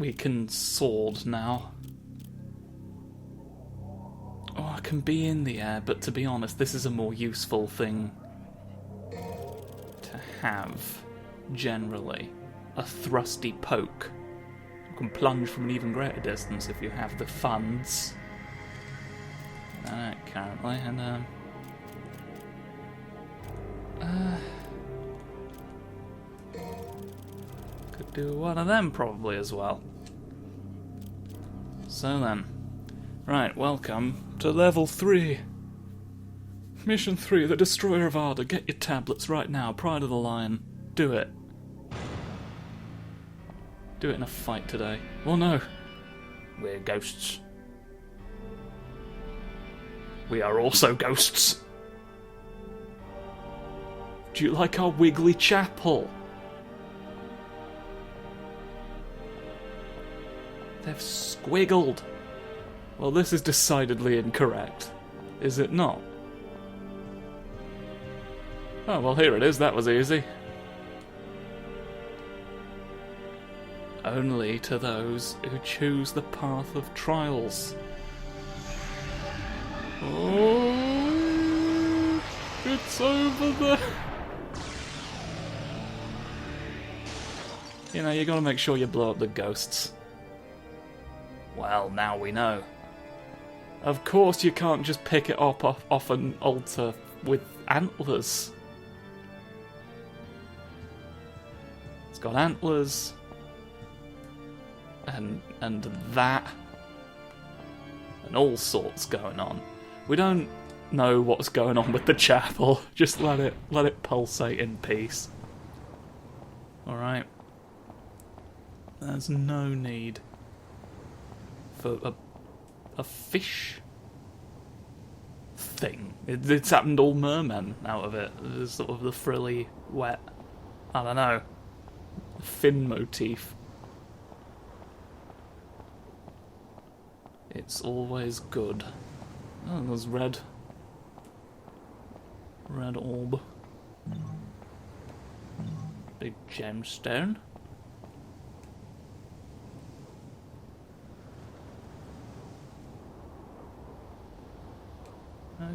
we can sword now. Oh, I can be in the air, but to be honest, this is a more useful thing to have, generally. A thrusty poke. You can plunge from an even greater distance if you have the funds. Currently, and could do one of them probably as well. So then, right, welcome to level 3. Mission 3, the Destroyer of Ardor. Get your tablets right now, Pride of the Lion. Do it. Do it in a fight today. Well, no. We're ghosts. We are also ghosts. Do you like our wiggly chapel? They've squiggled. Well, this is decidedly incorrect. Is it not? Oh, well, here it is. That was easy. Only to those who choose the path of trials. Oh, it's over there. You know, you gotta make sure you blow up the ghosts. Well, now we know. Of course you can't just pick it up off an altar with antlers. It's got antlers. And that. And all sorts going on. We don't know what's going on with the chapel. Just let it pulsate in peace. Alright. There's no need for a fish thing. It's happened all mermen out of it. There's sort of the frilly, wet, I don't know, fin motif. It's always good. Oh, there's red orb. Big gemstone.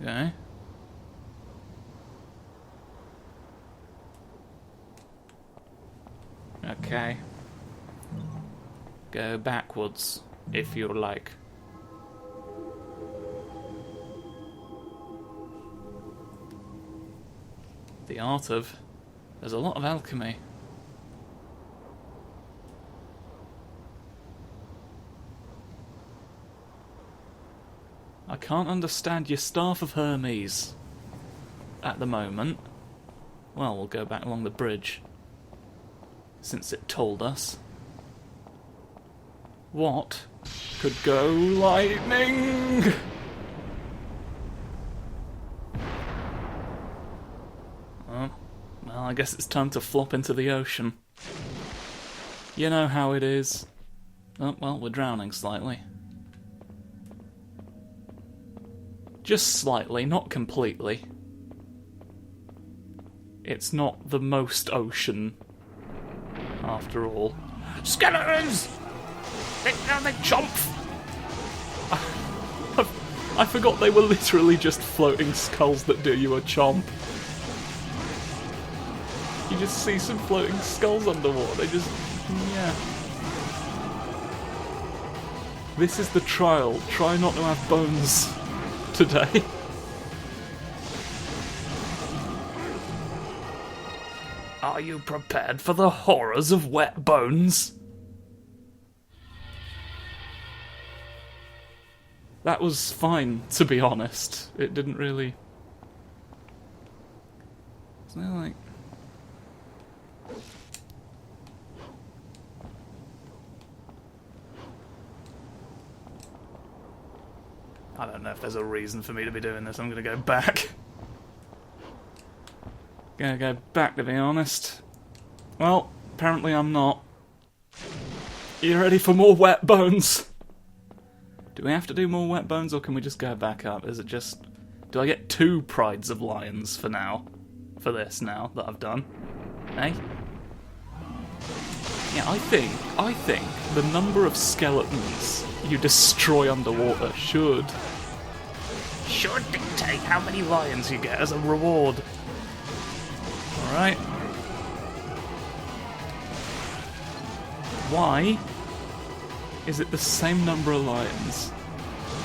Okay. Okay. Go backwards, if you like. The art of... There's a lot of alchemy. I can't understand your Staff of Hermes at the moment. Well, we'll go back along the bridge, since it told us. What could go lightning? Oh, well, I guess it's time to flop into the ocean. You know how it is. Oh, well, we're drowning slightly. Just slightly, not completely. It's not the most ocean, after all. Skeletons! They jump! I forgot they were literally just floating skulls that do you a chomp. You just see some floating skulls underwater, they just... yeah. This is the trial. Try not to have bones today. Are you prepared for the horrors of wet bones? That was fine, to be honest. It didn't really... Isn't it like... I don't know if there's a reason for me to be doing this. I'm gonna go back. Gonna go back, to be honest. Well, apparently I'm not. You ready for more wet bones? Do we have to do more wet bones, or can we just go back up? Is it just... Do I get 2 Prides of Lions for now? For this now, that I've done? Eh? Yeah, I think the number of skeletons you destroy underwater should dictate how many lions you get as a reward. Alright. Why is it the same number of lions?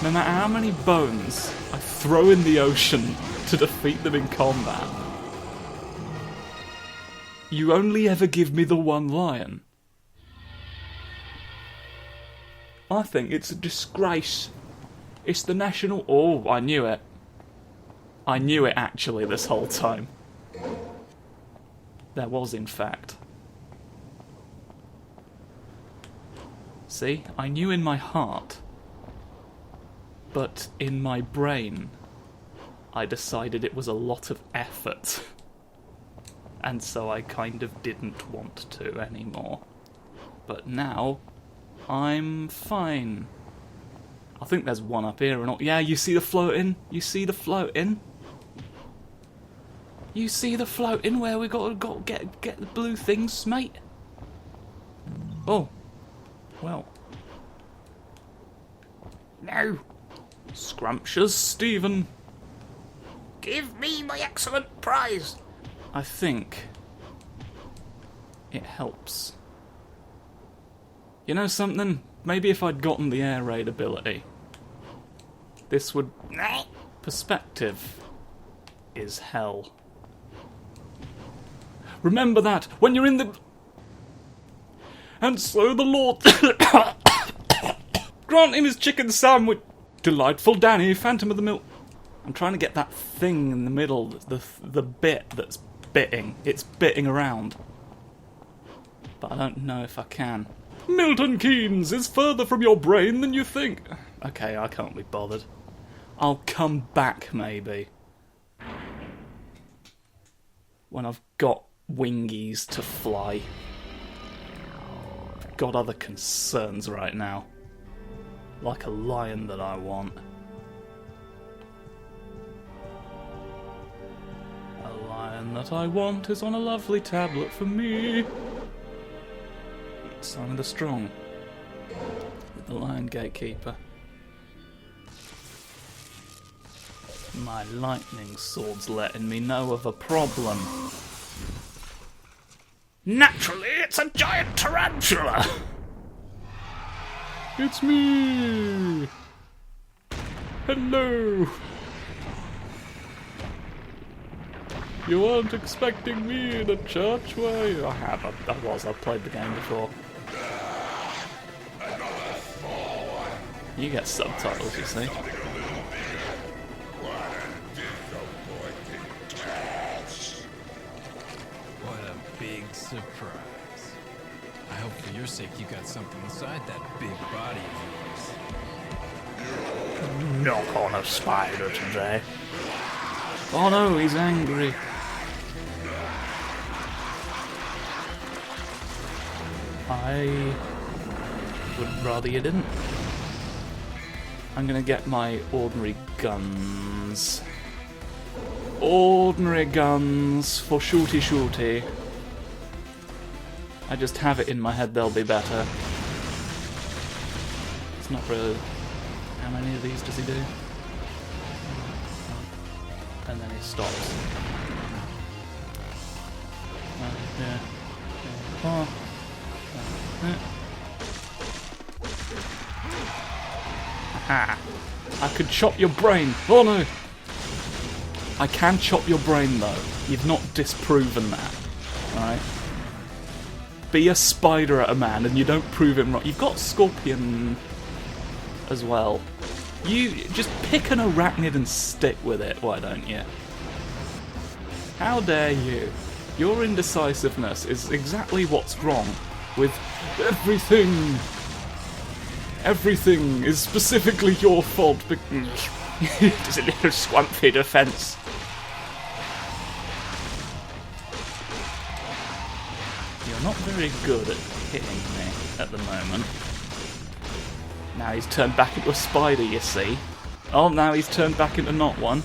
No matter how many bones I throw in the ocean to defeat them in combat, you only ever give me the one lion. I think it's a disgrace. It's the national... Oh, I knew it. I knew it actually this whole time. There was, in fact. See, I knew in my heart, but in my brain, I decided it was a lot of effort. And so I kind of didn't want to anymore. But now, I'm fine. I think there's one up here and all. Yeah, you see the floating? You see the floating? You see the floating where we got to get the blue things, mate? Oh. Well. No. Scrumptious Stephen. Give me my excellent prize. I think it helps. You know something? Maybe if I'd gotten the air raid ability, this would... Perspective is hell. Remember that when you're in the... And so the Lord... Grant him his chicken sandwich. Delightful Danny, Phantom of the Milk. I'm trying to get that thing in the middle, the bit that's bitting. It's bitting around. But I don't know if I can. Milton Keynes is further from your brain than you think. Okay, I can't be bothered. I'll come back, maybe. When I've got wingies to fly. I've got other concerns right now. Like a lion that I want. A lion that I want is on a lovely tablet for me. Sign of the Strong. With the Lion Gatekeeper. My lightning sword's letting me know of a problem. Naturally, it's a giant tarantula! It's me! Hello! You weren't expecting me in a church, were you? I have, I've played the game before. You get subtitles, you see. What a big surprise. I hope for your sake you got something inside that big body of yours. Knock on a spider today. Oh no, he's angry. I would rather you didn't. I'm gonna get my ordinary guns. Ordinary guns for shooty. I just have it in my head they'll be better. It's not really... How many of these does he do? And then he stops. Yeah. Oh. Aha! I could chop your brain! Oh no! I can chop your brain though. You've not disproven that. Alright? Be a spider at a man and you don't prove him wrong. You've got Scorpion as well. You just pick an arachnid and stick with it, why don't you? How dare you? Your indecisiveness is exactly what's wrong with everything. Everything is specifically your fault because there's a little swampy defense. You're not very good at hitting me at the moment. Now he's turned back into a spider, you see. Oh, now he's turned back into not one.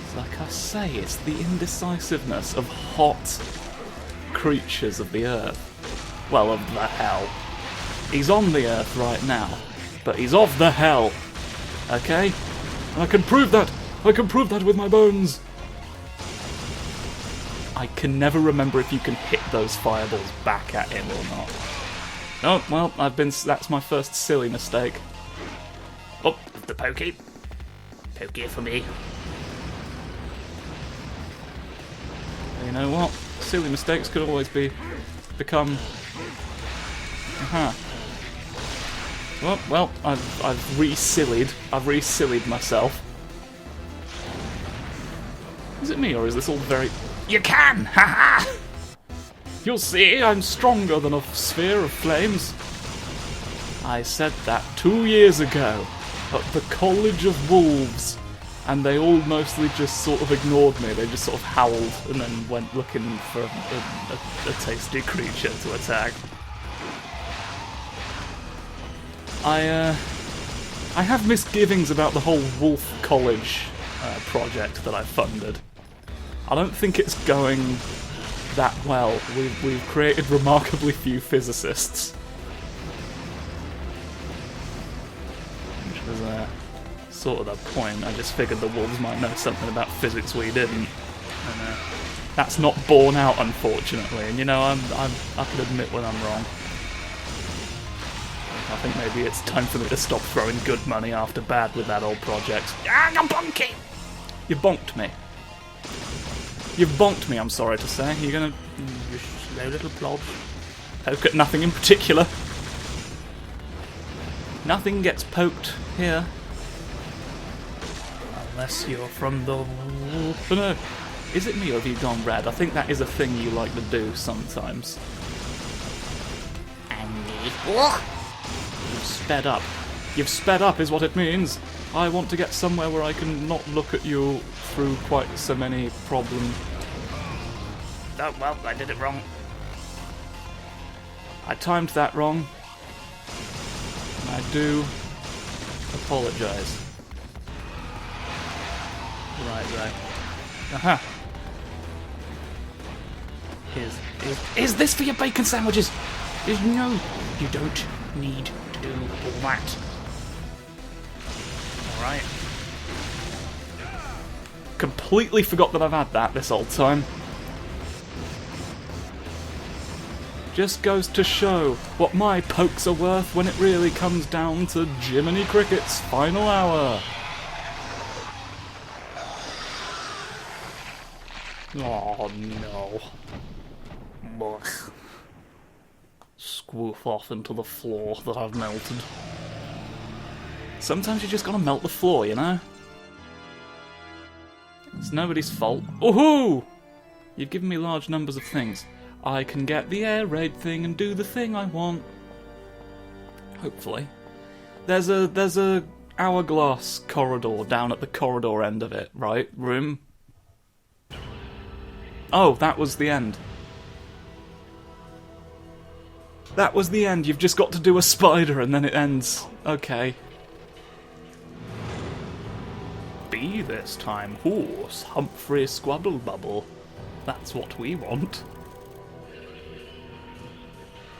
It's like I say, it's the indecisiveness of hot creatures of the earth. Well, of the hell. He's on the earth right now, but he's of the hell. Okay? And I can prove that! I can prove that with my bones! I can never remember if you can hit those fireballs back at him or not. Oh, well, that's my first silly mistake. Oh, the pokey. Pokey for me. You know what? Silly mistakes could always become... Well, I've re-sillied. I've re-sillied myself. Is it me, or is this all very... You can! Haha! You'll see, I'm stronger than a sphere of flames. I said that 2 years ago at the College of Wolves, and they all mostly just sort of ignored me. They just sort of howled and then went looking for a tasty creature to attack. I have misgivings about the whole Wolf College project that I funded. I don't think it's going that well. We've created remarkably few physicists. Which was sort of the point. I just figured the wolves might know something about physics we didn't. And that's not borne out, unfortunately. And you know, I can admit when I'm wrong. I think maybe it's time for me to stop throwing good money after bad with that old project. Ah, I'm bonking! You bonked me. You've bonked me, I'm sorry to say. You're gonna... You slow little blob. Poke at nothing in particular. Nothing gets poked here. Unless you're from the... Oh no. Is it me or have you gone red? I think that is a thing you like to do sometimes. You've sped up. You've sped up is what it means. I want to get somewhere where I can not look at you through quite so many problems. Oh, well, I did it wrong. I timed that wrong. And I do apologise. Right there. Aha! Is this for your bacon sandwiches? No, you don't need to do all that. Alright. Completely forgot that I've had that this whole time. Just goes to show what my pokes are worth when it really comes down to Jiminy Cricket's final hour. Oh no. Blech. Squoof off into the floor that I've melted. Sometimes you just gotta melt the floor, you know? It's nobody's fault. Ooh! You've given me large numbers of things. I can get the air raid thing and do the thing I want. Hopefully. There's a hourglass corridor down at the corridor end of it, right? Room? Oh, that was the end. That was the end. You've just got to do a spider and then it ends. Okay. B this time. Horse, Humphrey Squabblebubble. That's what we want.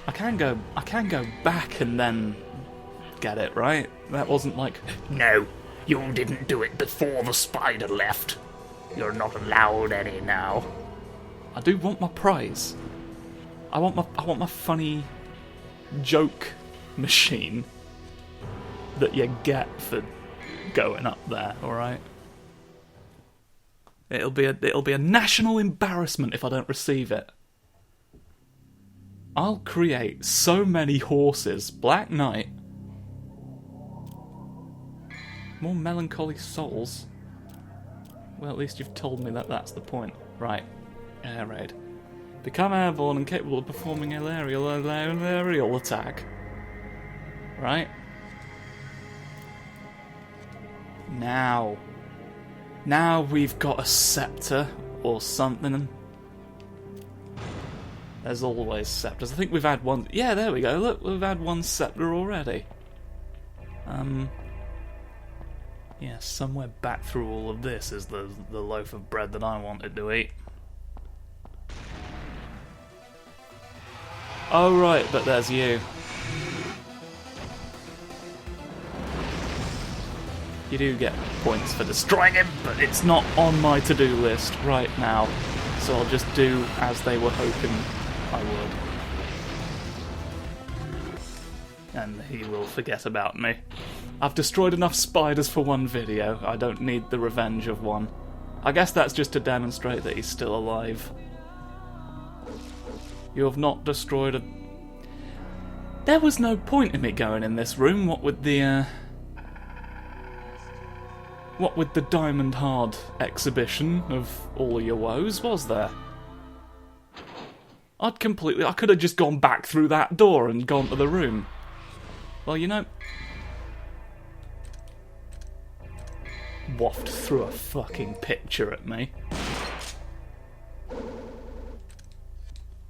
I can go back and then get it, right? That wasn't like... No, you didn't do it before the spider left. You're not allowed any now. I do want my prize. I want my funny joke machine that you get for going up there, alright? It'll be a national embarrassment if I don't receive it. I'll create so many horses. Black Knight. More melancholy souls. Well, at least you've told me that that's the point. Right. Air raid. Become airborne and capable of performing an aerial attack. Right. Now we've got a scepter or something. There's always scepters. I think we've had one... Yeah, there we go. Look, we've had one scepter already. Yeah, somewhere back through all of this is the loaf of bread that I wanted to eat. Oh right, but there's you. You do get points for destroying him, but it's not on my to-do list right now. So I'll just do as they were hoping I would. And he will forget about me. I've destroyed enough spiders for one video. I don't need the revenge of one. I guess that's just to demonstrate that he's still alive. You have not destroyed a... There was no point in me going in this room, what with the Diamond Hard exhibition of all your woes, was there? I could have just gone back through that door and gone to the room. Well, you know... Waft through a fucking picture at me.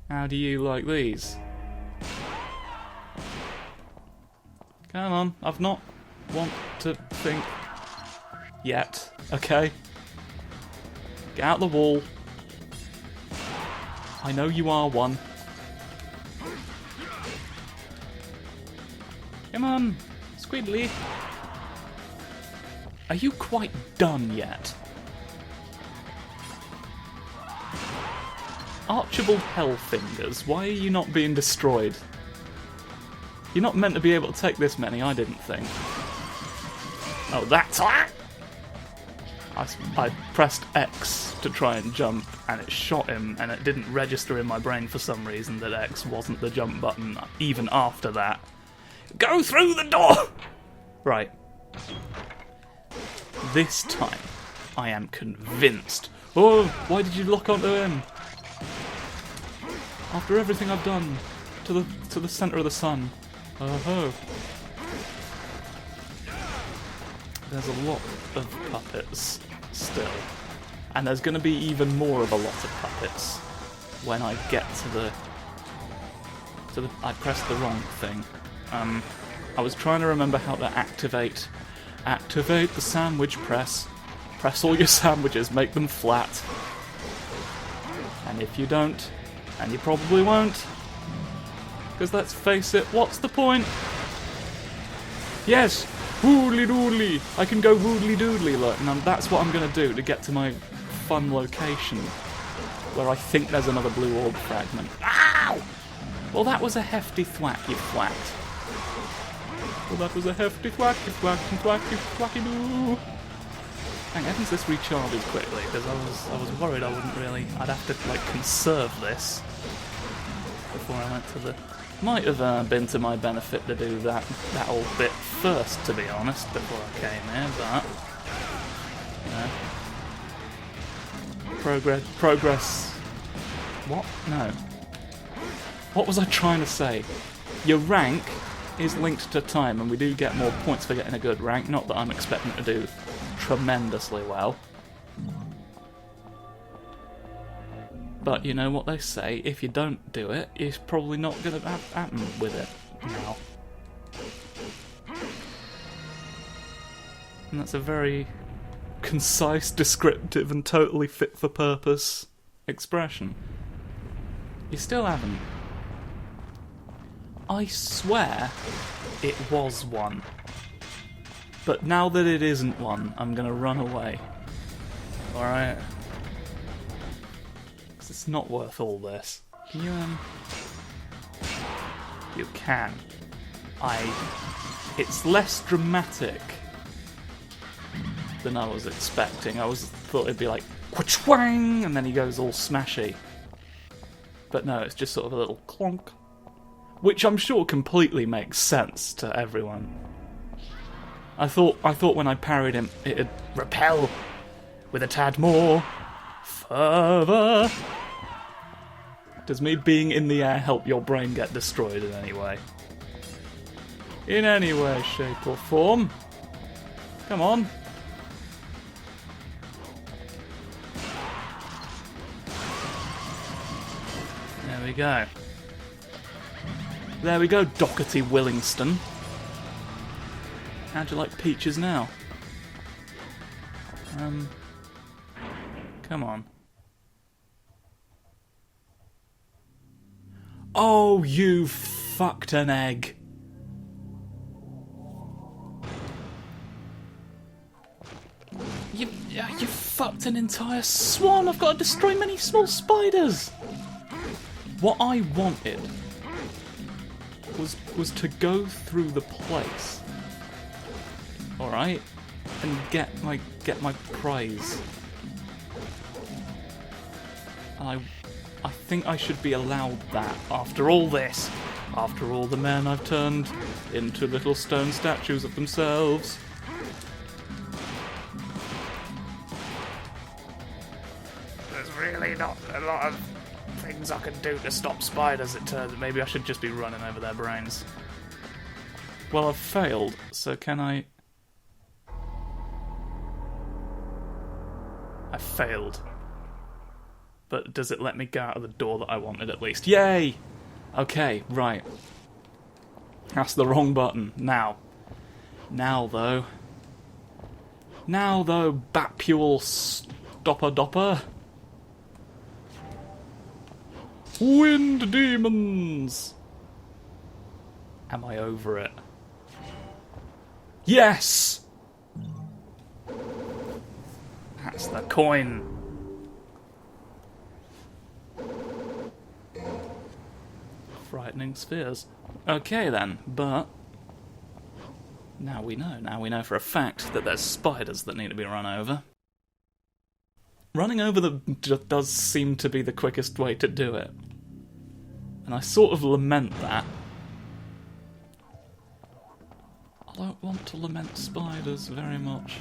How do you like these? Come on, I've not want to think yet, okay? Get out the wall. I know you are one. Come on, Squidly. Are you quite done yet? Archibald Hellfingers, why are you not being destroyed? You're not meant to be able to take this many, I didn't think. Oh, that's... I pressed X to try and jump, and it shot him, and it didn't register in my brain for some reason that X wasn't the jump button, even after that. Go through the door! Right. This time, I am convinced. Oh, why did you lock onto him? After everything I've done to the center of the sun. Oh. There's a lot of puppets still, and there's going to be even more of a lot of puppets when I get to the. I pressed the wrong thing. I was trying to remember how to activate the sandwich press. Press all your sandwiches, make them flat. And if you don't, and you probably won't, because let's face it, what's the point? Yes, woodly doodly. I can go woodly doodly, look, and that's what I'm going to do to get to my fun location, where I think there's another blue orb fragment. Ow! Well, that was a hefty thwack, you flat. Well, that was a hefty thwack, you thwacky thwacky thwacky doo. Thank heavens this recharges quickly, because I was worried I wouldn't really... I'd have to, like, conserve this before I went to the... Might have been to my benefit to do that old bit first, to be honest, before I came here, but... You know... Progress... What? No. What was I trying to say? Your rank is linked to time, and we do get more points for getting a good rank, not that I'm expecting to do tremendously well. But you know what they say, if you don't do it, it's probably not going to happen with it now. And that's a very concise, descriptive, and totally fit-for-purpose expression. You still haven't. I swear it was one. But now that it isn't one, I'm gonna run away. Alright? Because it's not worth all this. Can you, You can. It's less dramatic than I was expecting. I thought it'd be like, whang, and then he goes all smashy. But no, it's just sort of a little clonk. Which I'm sure completely makes sense to everyone. I thought when I parried him, it'd repel with a tad more fervor. Does me being in the air help your brain get destroyed in any way? In any way, shape or form? Come on. There we go. There we go, Doherty Willingston. How'd you like peaches now? Come on. Oh, you fucked an egg. You fucked an entire swarm. I've got to destroy many small spiders. What I wanted was to go through the place, all right, and get my prize. And I think I should be allowed that after all this, after all the men I've turned into little stone statues of themselves. There's really not a lot of things I can do to stop spiders, it turns out. Maybe I should just be running over their brains. Well, I've failed, so can I... I failed. But does it let me go out of the door that I wanted at least? Yay! Okay, right. That's the wrong button. Now, though, Batpule Stopper Dopper. Wind demons! Am I over it? Yes! That's the coin. Frightening spheres. Okay then, but now we know for a fact that there's spiders that need to be run over. Running over them does seem to be the quickest way to do it. And I sort of lament that. I don't want to lament spiders very much.